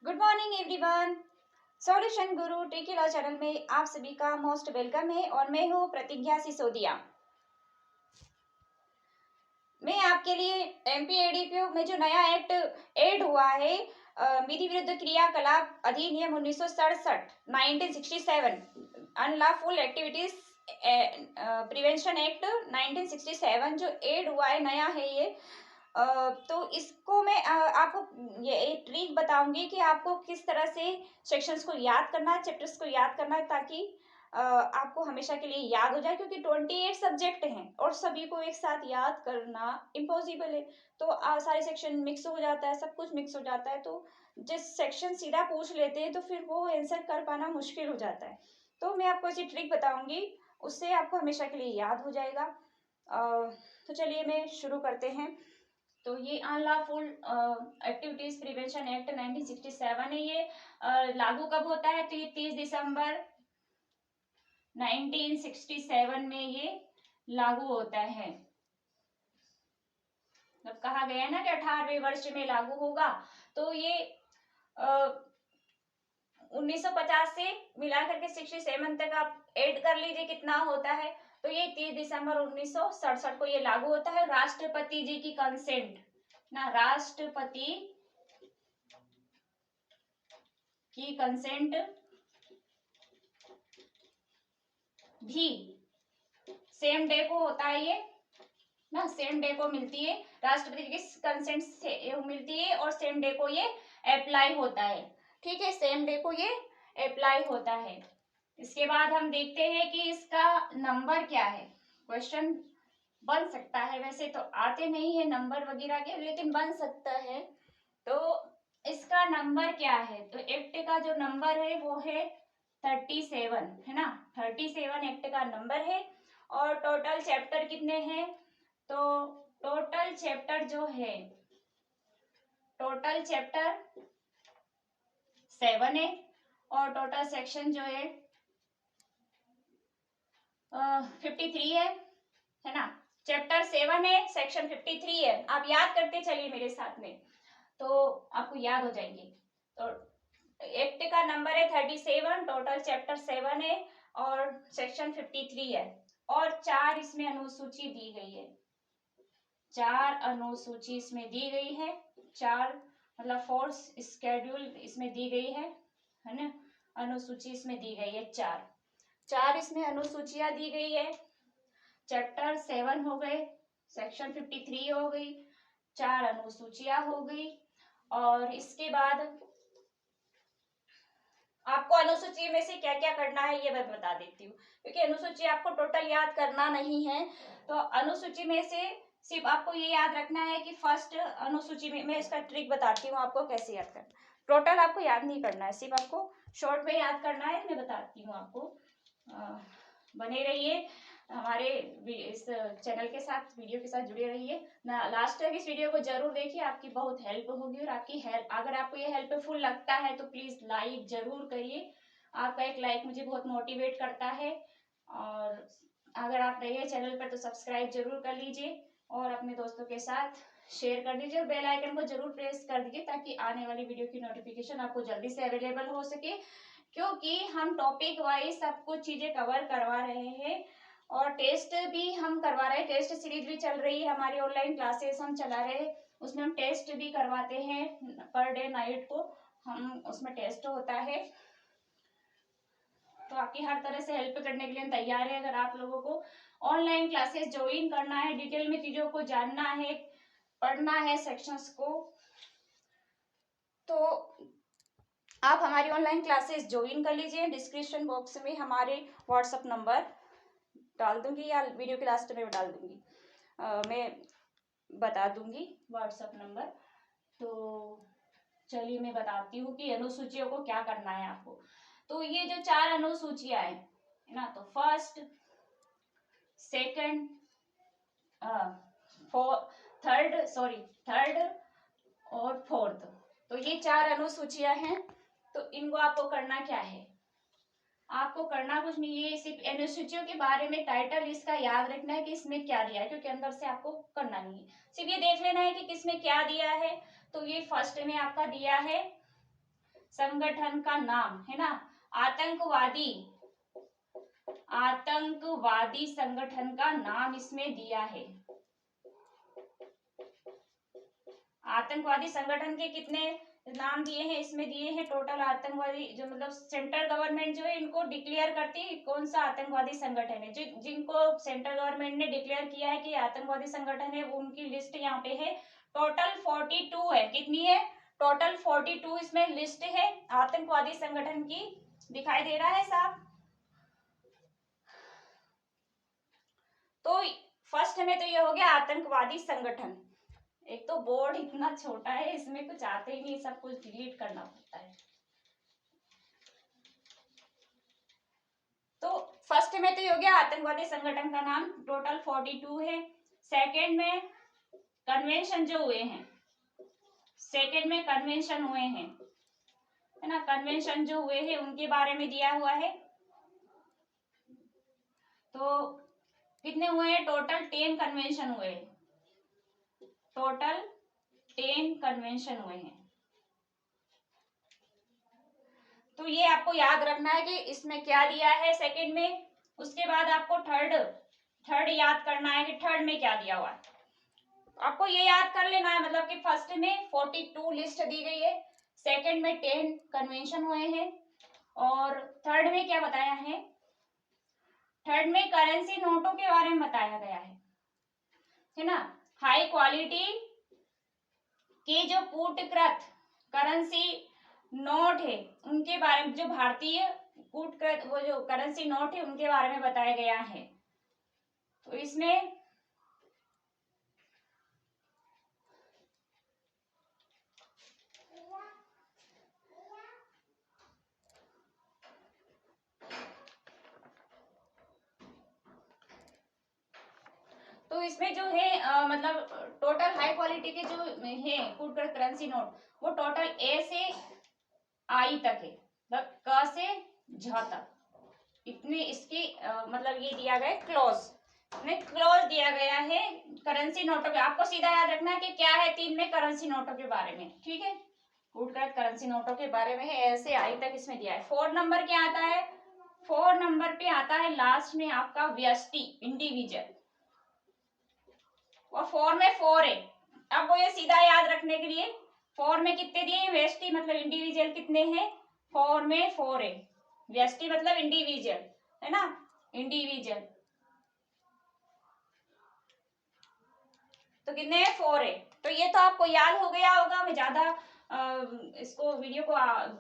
Good morning everyone. Solution गुरु tricky law channel में आप सभी का मोस्ट वेलकम है और मैं हूँ प्रतिज्ञा सिसोदिया। मैं आपके लिए एमपीएडीपीओ में जो नया एक्ट ऐड हुआ है, विधि विरुद्ध क्रियाकलाप अधिनियम 1967 1967 अनलॉफुल एक्टिविटीज प्रिवेंशन एक्ट 1967 जो ऐड हुआ है, नया है ये। तो इसको मैं आपको ये एक ट्रिक बताऊंगी कि आपको किस तरह से सेक्शंस को याद करना है, चैप्टर्स को याद करना है, ताकि आपको हमेशा के लिए याद हो जाए, क्योंकि 28 सब्जेक्ट हैं और सभी को एक साथ याद करना इम्पॉसिबल है। तो सारे सेक्शन मिक्स हो जाता है, सब कुछ मिक्स हो जाता है, तो जिस सेक्शन सीधा पूछ लेते हैं तो फिर वो आंसर कर पाना मुश्किल हो जाता है। तो मैं आपको ऐसी ट्रिक बताऊंगी, उससे आपको हमेशा के लिए याद हो जाएगा। तो चलिए मैं शुरू करते हैं। तो ये अनलॉफुल एक्टिविटीज प्रिवेंशन एक्ट 1967 है। ये लागू कब होता है? तो ये 30 दिसंबर 1967 में ये लागू होता है। जब कहा गया ना कि 18वें वर्ष में लागू होगा, तो ये 1950 से मिला करके 67 तक आप ऐड कर लीजिए कितना होता है। तो ये 30 दिसंबर 1967 को ये लागू होता है। राष्ट्रपति जी की कंसेंट ना, राष्ट्रपति की कंसेंट भी सेम डे को होता है ये ना, सेम डे को मिलती है, राष्ट्रपति की कंसेंट से मिलती है और सेम डे को ये अप्लाई होता है। ठीक है, सेम डे को ये अप्लाई होता है। इसके बाद हम देखते हैं कि इसका नंबर क्या है। क्वेश्चन बन सकता है, वैसे तो आते नहीं है नंबर वगैरह के, लेकिन बन सकता है। तो इसका नंबर क्या है? तो एक्ट का जो नंबर है वो है 37, है ना, 37 एक्ट का नंबर है। और टोटल चैप्टर कितने हैं? तो टोटल चैप्टर जो है, टोटल चैप्टर 7 है और टोटल सेक्शन जो है 53 है ना। चैप्टर 7 है, सेक्शन 53 है। आप याद करते चलिए मेरे साथ में, तो आपको याद हो जाएंगे। तो एक्ट का नंबर है 37, टोटल चैप्टर 7 है और सेक्शन 53 है। और 4 इसमें अनुसूची दी गई है, 4 अनुसूची इसमें दी गई है। 4 मतलब 4 स्केड्यूल इसमें दी गई है ना, अनुसूची इसमें दी गई है। 4 इसमें अनुसूचियां दी गई है। चैप्टर 7 हो गए, सेक्शन 53 हो गई, 4 अनुसूचियां हो गई। और इसके बाद आपको अनुसूची में से क्या क्या करना है ये मैं बता देती हूँ, क्योंकि अनुसूची आपको टोटल याद करना नहीं है। तो अनुसूची में से सिर्फ आपको ये याद रखना है कि फर्स्ट अनुसूची में, मैं इसका ट्रिक बताती हूँ आपको कैसे याद करना। टोटल आपको याद नहीं करना है, सिर्फ आपको शॉर्ट में याद करना है। मैं बताती हूँ आपको, बने रहिए हमारे इस चैनल के साथ, वीडियो के साथ जुड़े रहिए ना। लास्ट तक इस वीडियो को जरूर देखिए, आपकी बहुत हेल्प होगी। और आपकी हेल्प, अगर आपको ये हेल्पफुल लगता है तो प्लीज लाइक जरूर करिए। आपका एक लाइक मुझे बहुत मोटिवेट करता है। और अगर आप नए हैं चैनल पर तो सब्सक्राइब जरूर कर लीजिए और अपने दोस्तों के साथ शेयर कर दीजिए और बेल आइकन को जरूर प्रेस कर दीजिए, ताकि आने वाली वीडियो की नोटिफिकेशन आपको जल्दी से अवेलेबल हो सके। क्योंकि हम टॉपिक वाइज सब कुछ चीजें कवर करवा रहे हैं और टेस्ट भी हम करवा रहे हैं। टेस्ट सीरीज भी चल रही है हमारी, ऑनलाइन क्लासेस हम चला रहे हैं, उसमें हम टेस्ट भी करवाते हैं। पर डे नाइट को हम उसमें टेस्ट होता है। तो आपकी हर तरह से हेल्प करने के लिए हम तैयार है। अगर आप लोगों को ऑनलाइन क्लासेस ज्वाइन करना है, डिटेल में चीजों को जानना है, पढ़ना है सेक्शंस को, तो आप हमारी ऑनलाइन क्लासेस ज्वाइन कर लीजिए। डिस्क्रिप्शन बॉक्स में हमारे व्हाट्सएप नंबर डाल दूंगी या वीडियो के लास्ट में डाल दूंगी, मैं बता दूंगी व्हाट्सएप नंबर। तो चलिए मैं बताती हूँ कि अनुसूचियों को क्या करना है आपको। तो ये जो 4 अनुसूचियां है ना, तो फर्स्ट, सेकंड, थर्ड और फोर्थ, तो ये 4 अनुसूचियां हैं। तो इनको आपको करना क्या है? आपको करना कुछ नहीं, ये सिर्फ अनुसूचियों के बारे में टाइटल इसका याद रखना है कि इसमें क्या दिया है, क्योंकि अंदर से आपको करना नहीं है। सिर्फ ये देख लेना है कि किसमें क्या दिया है। तो ये फर्स्ट में आपका दिया है संगठन का नाम, है ना, आतंकवादी संगठन का नाम इसमें दिया है। आतंकवादी संगठन के कितने नाम दिए हैं इसमें, दिए हैं टोटल आतंकवादी, जो मतलब सेंट्रल गवर्नमेंट जो है इनको डिक्लेयर करती है कौन सा आतंकवादी संगठन है, जो जिनको सेंट्रल गवर्नमेंट ने डिक्लेयर किया है कि आतंकवादी संगठन है, वो उनकी लिस्ट यहाँ पे है। टोटल 42 है, कितनी है, टोटल 42 इसमें लिस्ट है आतंकवादी संगठन की। दिखाई दे रहा है साहब? तो फर्स्ट में तो ये हो गया आतंकवादी संगठन। एक तो बोर्ड इतना छोटा है, इसमें कुछ आते ही नहीं, सब कुछ डिलीट करना पड़ता है। तो फर्स्ट में तो ये हो गया आतंकवादी संगठन का नाम, टोटल 42 है। सेकंड में कन्वेंशन जो हुए हैं, सेकंड में कन्वेंशन हुए हैं, है ना, कन्वेंशन जो हुए हैं उनके बारे में दिया हुआ है। तो कितने हुए हैं, टोटल 10 कन्वेंशन हुए हैं, टोटल 10 कन्वेंशन हुए हैं। तो ये आपको याद रखना है कि इसमें क्या दिया है सेकंड में। उसके बाद आपको थर्ड याद करना है कि थर्ड में क्या दिया हुआ है। आपको ये याद कर लेना है, मतलब कि फर्स्ट में 42 लिस्ट दी गई है, सेकंड में 10 कन्वेंशन हुए हैं, और थर्ड में क्या बताया है, थर्ड में करेंसी नोटों के बारे में बताया गया है ना। हाई क्वालिटी के जो कूटकृत करेंसी नोट है उनके बारे में, जो भारतीय कूटकृत वो जो करेंसी नोट है उनके बारे में बताया गया है। तो इसमें तो इसमें जो है मतलब टोटल हाई क्वालिटी के जो है कूटकृत करेंसी नोट, वो टोटल ए से आई तक है, मतलब क से झ तक, इतने इसकी मतलब ये दिया गया क्लोज में, क्लोज दिया गया है करेंसी नोटों के। आपको सीधा याद रखना है कि क्या है 3 में करेंसी नोटों के बारे में, ठीक है, कूटकृत करेंसी नोटों के बारे में है, ऐसे आई तक इसमें दिया है। 4 नंबर क्या आता है, 4 नंबर पे आता है लास्ट में आपका व्यष्टि, इंडिविजुअल, और 4 में 4 है। अब वो ये सीधा याद रखने के लिए 4 में कितने दिए, व्यष्टि मतलब इंडिविजुअल कितने हैं, 4 में 4 है, व्यष्टि मतलब इंडिविजुअल, है ना, इंडिविजुअल, तो कितने हैं, 4 है। तो ये तो आपको याद हो गया होगा। मैं ज्यादा इसको वीडियो को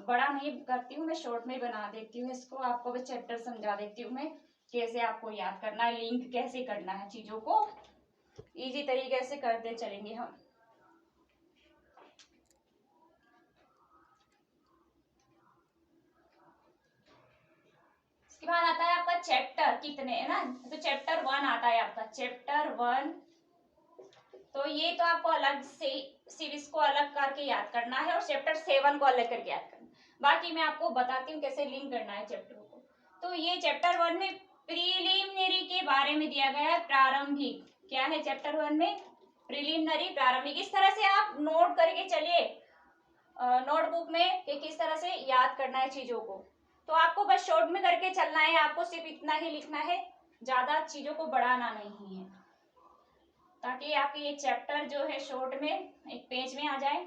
बड़ा नहीं करती हूँ, मैं शॉर्ट में बना देती हूँ इसको, आपको भी चैप्टर समझा देती हूँ मैं, कैसे आपको याद करना है, लिंक कैसे करना है, चीजों को इजी तरीके से करते चलेंगे हम। इसके बाद आता है आपका चैप्टर कितने, है ना, तो चैप्टर 1 आता है आपका, चैप्टर 1। तो ये तो आपको अलग से सीरीज को अलग करके याद करना है, और चैप्टर 7 को अलग करके याद करना है। बाकी मैं आपको बताती हूँ कैसे लिंक करना है चैप्टरों को। तो ये चैप्टर 1 में प्रीलिमिनरी के बारे में दिया गया है, प्रारंभिक, क्या है चैप्टर 1 में, प्रीलिमिनरी, प्रारंभिक। इस तरह से आप नोट करके चलिए नोटबुक में कि किस तरह से याद करना है चीजों को। तो आपको बस शॉर्ट में करके चलना है, आपको सिर्फ इतना ही लिखना है, ज्यादा चीजों को बढ़ाना नहीं है, ताकि आपके ये चैप्टर जो है शॉर्ट में एक पेज में आ जाए।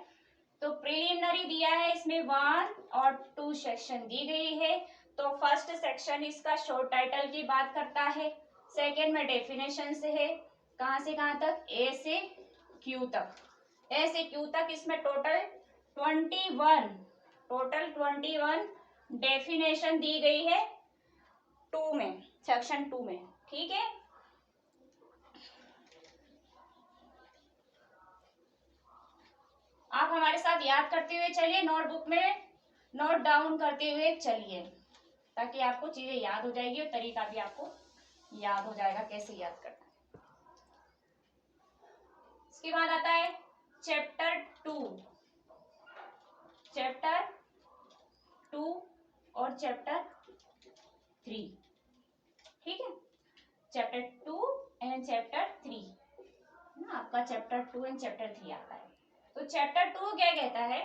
तो प्रीलिमिनरी दिया है, इसमें 1 और 2 सेक्शन दी गई है। तो फर्स्ट सेक्शन इसका शॉर्ट टाइटल की बात करता है, सेकेंड में डेफिनेशन से है, कहाँ से कहाँ तक, ए से क्यू तक, ए से क्यू तक। इसमें टोटल 21 डेफिनेशन दी गई है 2 में, सेक्शन 2 में, ठीक है। आप हमारे साथ याद करते हुए चलिए, नोटबुक में नोट डाउन करते हुए चलिए, ताकि आपको चीजें याद हो जाएगी और तरीका भी आपको याद हो जाएगा कैसे याद करना है। इसके बाद आता है चैप्टर 2, चैप्टर 2 और चैप्टर 3, ठीक है, चैप्टर 2 एंड चैप्टर 3 ना, आपका चैप्टर 2 एंड चैप्टर 3 आता है। तो चैप्टर 2 क्या कहता है,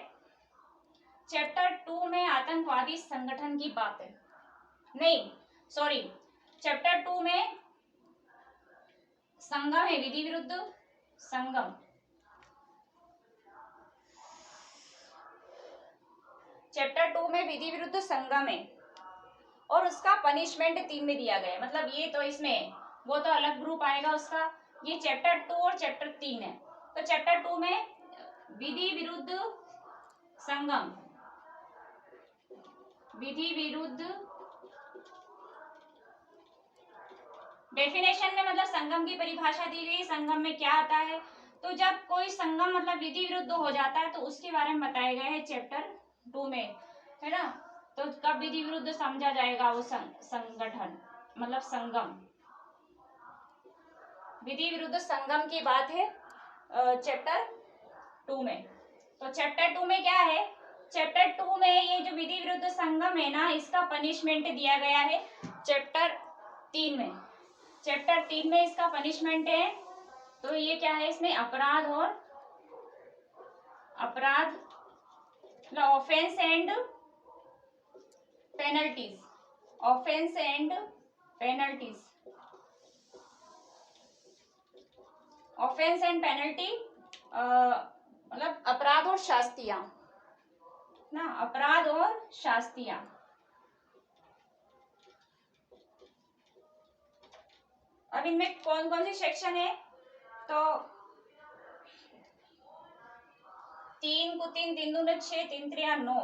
चैप्टर 2 में आतंकवादी संगठन की बात है, नहीं सॉरी, चैप्टर 2 में संगम है, विधि विरुद्ध संगम। चैप्टर 2 में विधि विरुद्ध संगम है और उसका पनिशमेंट 3 में दिया गया है। मतलब ये तो इसमें वो तो अलग ग्रुप आएगा उसका, ये चैप्टर 2 और चैप्टर 3 है। तो चैप्टर 2 में विधि विरुद्ध संगम, विधि विरुद्ध डेफिनेशन में मतलब संगम की परिभाषा दी गई, संगम में क्या आता है। तो जब कोई संगम मतलब विधि विरुद्ध हो जाता है तो उसके बारे में बताया गया है चैप्टर 2 में, है ना। तो कब विधि विरुद्ध समझा जाएगा वो संगठन मतलब संगम, विधि विरुद्ध संगम की बात है चैप्टर 2 में। तो चैप्टर 2 में क्या है, चैप्टर 2 में ये जो विधि विरुद्ध संगम है ना, इसका पनिशमेंट दिया गया है चैप्टर 3 में। चैप्टर 3 में इसका पनिशमेंट है, तो ये क्या है, इसमें अपराध और अपराध मतलब offence and penalties, offence and penalties, offence and penalty मतलब अपराध और शास्तियां ना, अपराध और शास्तियां। अब इनमें कौन कौन से सेक्शन है, तो 3 को 3 3 दूने 6 3 3 9,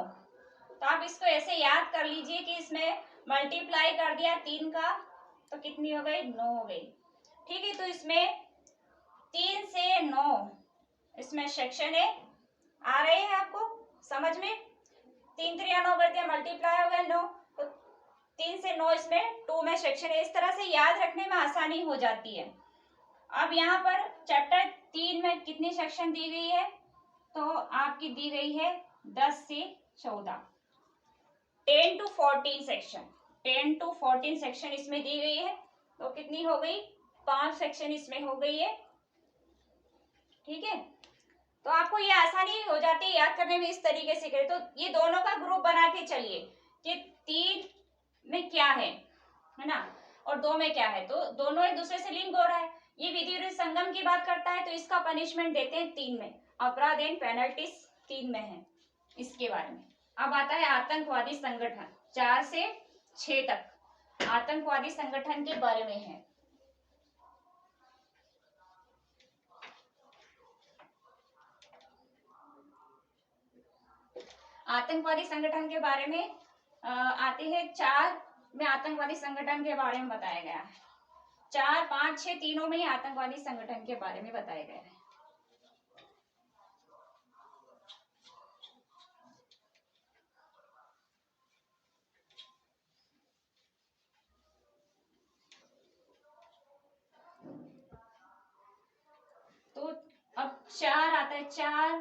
तो आप इसको ऐसे याद कर लीजिए कि इसमें मल्टीप्लाई कर दिया 3 का तो कितनी हो गई, 9 हो गई। ठीक है, तो इसमें 3 से 9 इसमें सेक्शन है, आ रहे हैं आपको समझ में। 3 3 9 कर दिया, मल्टीप्लाई हो गया 9, तो 3 से 9 इसमें 2 में सेक्शन है। इस तरह से याद रखने में आसानी हो जाती है। अब यहाँ पर चैप्टर 3 में कितनी सेक्शन दी गई है, तो आपकी दी गई है 10 से 14, 10 to 14 सेक्शन, 10 to 14 सेक्शन इसमें दी गई है। तो कितनी हो गई, 5 सेक्शन इसमें हो गई है। ठीक है, तो आपको ये आसानी हो जाती है याद करने में इस तरीके से करें। तो ये दोनों का ग्रुप बना के चलिए कि 3 में क्या है ना, और 2 में क्या है, तो दोनों एक दूसरे से लिंक हो रहा है। ये विधि विरुद्ध संगम की बात करता है तो इसका पनिशमेंट देते हैं 3 में, अपराध एंड पेनल्टीज 3 में है इसके बारे में। अब आता है आतंकवादी संगठन, 4 से 6 तक आतंकवादी संगठन के बारे में है। आतंकवादी संगठन के बारे में आते हैं 4 में आतंकवादी संगठन के बारे में बताया गया है। 4 5 6 तीनों में ही आतंकवादी संगठन के बारे में बताया गया है। तो अब 4 आता है, 4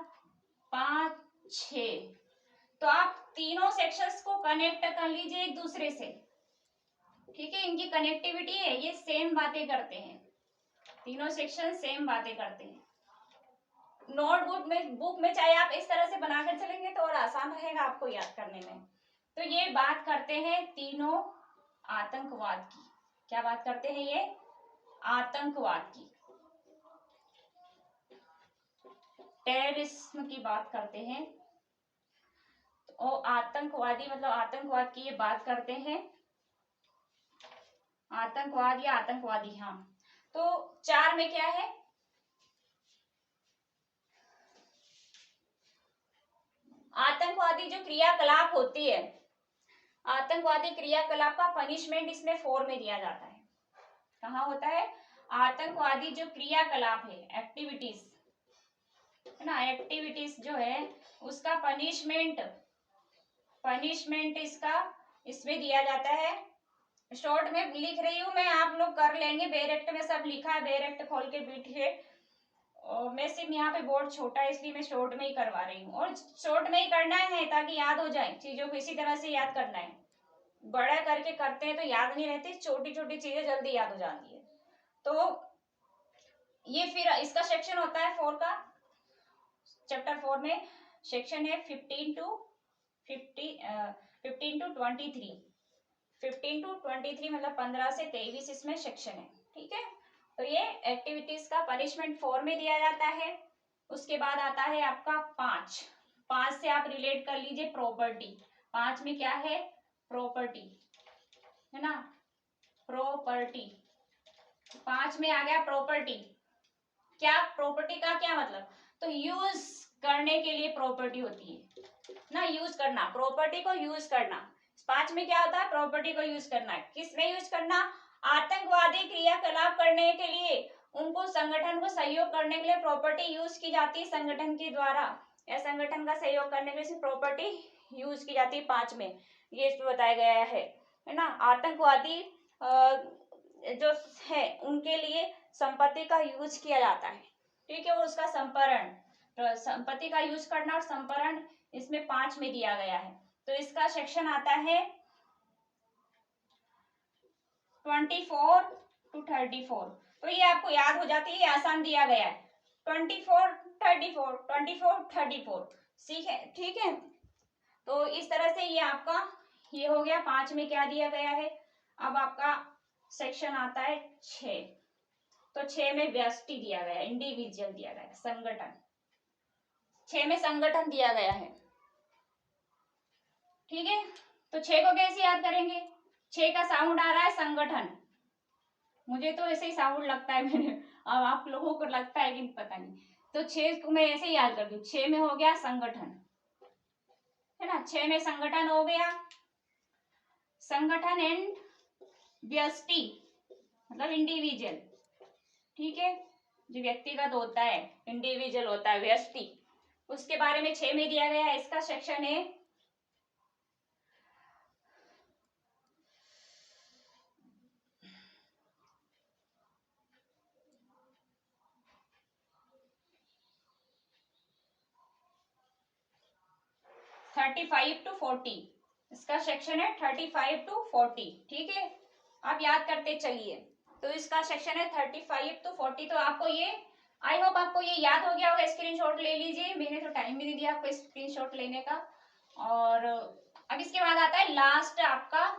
5 6, तो आप तीनों सेक्शंस को कनेक्ट कर लीजिए एक दूसरे से। ठीक है, इनकी कनेक्टिविटी है, ये सेम बातें करते हैं, तीनों सेक्शन सेम बातें करते हैं। नोटबुक में बुक में चाहे आप इस तरह से बनाकर चलेंगे तो और आसान रहेगा आपको याद करने में। तो ये बात करते हैं तीनों आतंकवाद की। क्या बात करते हैं ये, आतंकवाद की, टेररिज्म की बात करते हैं। तो आतंकवादी मतलब आतंकवाद की ये बात करते हैं, आतंकवाद या आतंकवादी। हाँ, तो 4 में क्या है, आतंकवादी जो क्रियाकलाप होती है, आतंकवादी क्रियाकलाप का पनिशमेंट इसमें 4 में दिया जाता है। कहाँ होता है, आतंकवादी जो क्रियाकलाप है, एक्टिविटीज है ना, एक्टिविटीज जो है उसका पनिशमेंट इसका इसमें दिया जाता है। शॉर्ट में लिख रही हूं मैं, आप लोग कर लेंगे, बेरेक्ट में सब लिखा है, बेरेक्ट खोल के बैठिए। और मैं सिर्फ यहाँ पे बोर्ड छोटा है इसलिए मैं शॉर्ट में ही करवा रही हूँ, और शॉर्ट में ही करना है ताकि याद हो जाए, चीजों को इसी तरह से याद करना है। बड़ा करके करते हैं तो याद नहीं रहती, छोटी छोटी चीजें जल्दी याद हो जाती है। तो ये फिर इसका सेक्शन होता है 4 का, चैप्टर 4 में सेक्शन है 15 to 15 to 23, 15 to 23 मतलब 15 से 23 इसमें सेक्शन है, ठीक है। तो ये एक्टिविटीज का पनिशमेंट 4 में दिया जाता है। उसके बाद आता है आपका 5, 5 से आप रिलेट कर लीजिए प्रॉपर्टी। 5 में क्या है, प्रॉपर्टी है ना, प्रॉपर्टी। 5 में आ गया प्रॉपर्टी। क्या प्रॉपर्टी का क्या मतलब, तो यूज करने के लिए प्रॉपर्टी होती है ना, यूज करना, प्रॉपर्टी को यूज करना। 5 में क्या होता है, प्रॉपर्टी को यूज करना है। किसमें यूज करना, आतंकवादी क्रियाकलाप करने के लिए, उनको संगठन को सहयोग करने के लिए प्रॉपर्टी यूज की जाती है संगठन के द्वारा, या संगठन का सहयोग करने के लिए प्रॉपर्टी यूज की जाती है 5 में, ये इसमें बताया गया है ना। आतंकवादी जो है उनके लिए संपत्ति का यूज किया जाता है, ठीक है, और उसका संपरण, तो संपत्ति का यूज करना और संपरण इसमें 5 में दिया गया है। तो इसका सेक्शन आता है 24 to 34। तो ये आपको याद हो जाती है, आसान दिया गया है 24 34 24 34, ठीक है। तो इस तरह से ये आपका ये हो गया। 5 में क्या दिया गया है, अब आपका सेक्शन आता है 6। तो 6 में व्यष्टि दिया गया, इंडिविजुअल दिया गया, संगठन। 6 में संगठन दिया गया है, ठीक है। तो 6 को कैसे याद करेंगे, 6 का साउंड आ रहा है संगठन, मुझे तो ऐसे ही साउंड लगता है मेरे, अब आप लोगों को लगता है कि पता नहीं। तो 6 को मैं ऐसे ही याद कर दूं, 6 में हो गया संगठन, है ना, 6 में संगठन हो गया। संगठन एंड व्यष्टि मतलब इंडिविजुअल, ठीक है, जो व्यक्तिगत होता है, इंडिविजुअल होता है, व्यष्टि, उसके बारे में 6 में दिया गया है। इसका सेक्शन है 35 to 40, इसका सेक्शन है 35 to 40, ठीक है। आप याद करते चलिए। तो इसका सेक्शन है 35 to 40। तो आपको ये, आई होप आपको ये याद हो गया होगा, स्क्रीनशॉट ले लीजिए, मैंने तो टाइम भी नहीं दिया आपको स्क्रीनशॉट लेने का। और अब इसके बाद आता है लास्ट आपका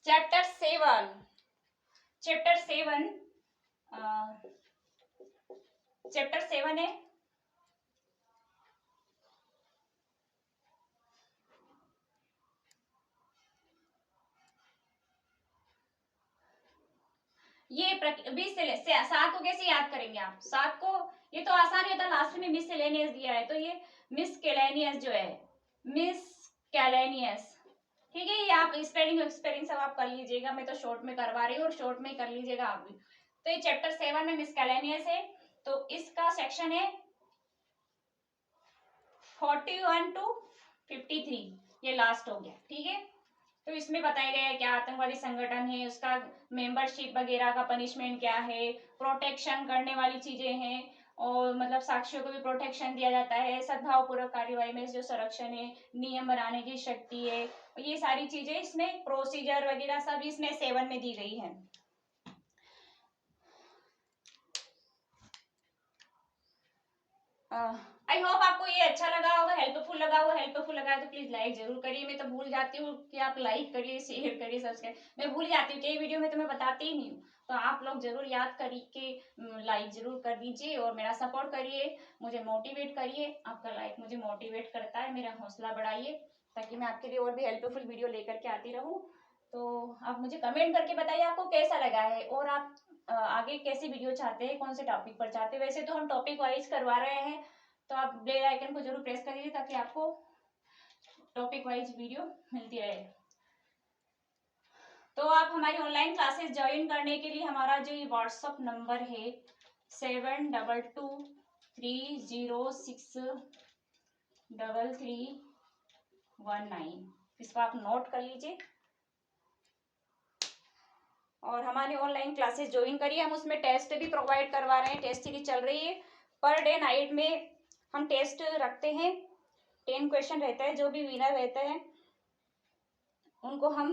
चैप्टर 7। चैप्टर 7 है ये 20 से 7 को कैसे याद करेंगे आप, 7 को, ये तो आसान होता है, लास्ट में मिस सेलेनियस दिया है, तो ये मिस कैलेनियस जो है, मिस कैलेनियस, ठीक है। ये आप स्पेलिंग सब आप कर लीजिएगा, मैं तो शॉर्ट में करवा रही हूँ और शॉर्ट में कर लीजिएगा आप भी। तो ये चैप्टर 7 में मिस कैलेनियस है। तो इसका सेक्शन है 41 to 53, ये लास्ट हो गया, ठीक है। तो इसमें बताया गया है क्या आतंकवादी संगठन है, उसका मेंबरशिप वगैरह का पनिशमेंट क्या है, प्रोटेक्शन करने वाली चीजें हैं, और मतलब साक्ष्यों को भी प्रोटेक्शन दिया जाता है, सद्भाव पूर्वक कार्यवाही में जो संरक्षण है, नियम बनाने की शक्ति है, ये सारी चीजें इसमें प्रोसीजर वगैरह सब इसमें 7 में दी गई है। आई होप आपको ये अच्छा लगा होगा, हेल्पफुल लगा होगा। हेल्पफुल लगा है तो प्लीज लाइक जरूर करिए, मैं तो भूल जाती हूँ कि आप लाइक करिए, शेयर करिए, सब्सक्राइब, मैं भूल जाती हूँ, कई वीडियो में तो मैं बताती ही नहीं हूँ। तो आप लोग जरूर याद करके लाइक जरूर कर दीजिए और मेरा सपोर्ट करिए, मुझे मोटिवेट करिए। आपका लाइक मुझे मोटिवेट करता है, मेरा हौसला बढ़ाइए, ताकि मैं आपके लिए और भी हेल्पफुल वीडियो लेकर के आती रहूँ। तो आप मुझे कमेंट करके बताइए आपको कैसा लगा है, और आप आगे कैसी वीडियो चाहते हैं, कौन से टॉपिक पर चाहते हैं। वैसे तो हम टॉपिक वाइज करवा रहे हैं, तो आप बेल आइकन को जरूर प्रेस करिए ताकि आपको टॉपिक वाइज वीडियो मिलती रहे। तो आप हमारी ऑनलाइन क्लासेस ज्वाइन करने के लिए हमारा जो ये व्हाट्सअप नंबर है 7223063319, इसको आप नोट कर लीजिए और हमारी ऑनलाइन क्लासेस ज्वाइन करिए। हम उसमें टेस्ट भी प्रोवाइड करवा रहे हैं, टेस्ट सीरीज चल रही है। पर डे नाइट में हम टेस्ट रखते हैं, 10 क्वेश्चन रहता है, जो भी विनर रहते हैं उनको हम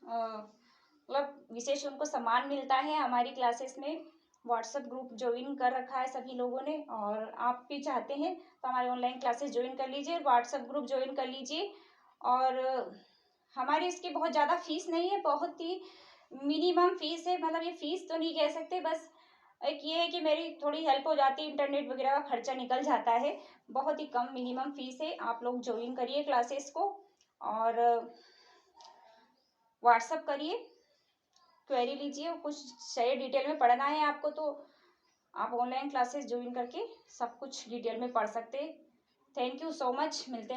मतलब विशेष उनको सम्मान मिलता है हमारी क्लासेस में, व्हाट्सएप ग्रुप ज्वाइन कर रखा है सभी लोगों ने, और आप भी चाहते हैं तो हमारे ऑनलाइन क्लासेस ज्वाइन कर लीजिए, व्हाट्सएप ग्रुप ज्वाइन कर लीजिए। और हमारी इसकी बहुत ज़्यादा फीस नहीं है, बहुत ही मिनिमम फीस है, मतलब ये फीस तो नहीं कह सकते, बस एक ये है कि मेरी थोड़ी हेल्प हो जाती है, इंटरनेट वगैरह का खर्चा निकल जाता है। बहुत ही कम मिनिमम फीस है, आप लोग ज्वाइन करिए क्लासेस को और व्हाट्सअप करिए, क्वेरी लीजिए, कुछ सही डिटेल में पढ़ना है आपको तो आप ऑनलाइन क्लासेस ज्वाइन करके सब कुछ डिटेल में पढ़ सकते हैं। थैंक यू सो मच, मिलते हैं।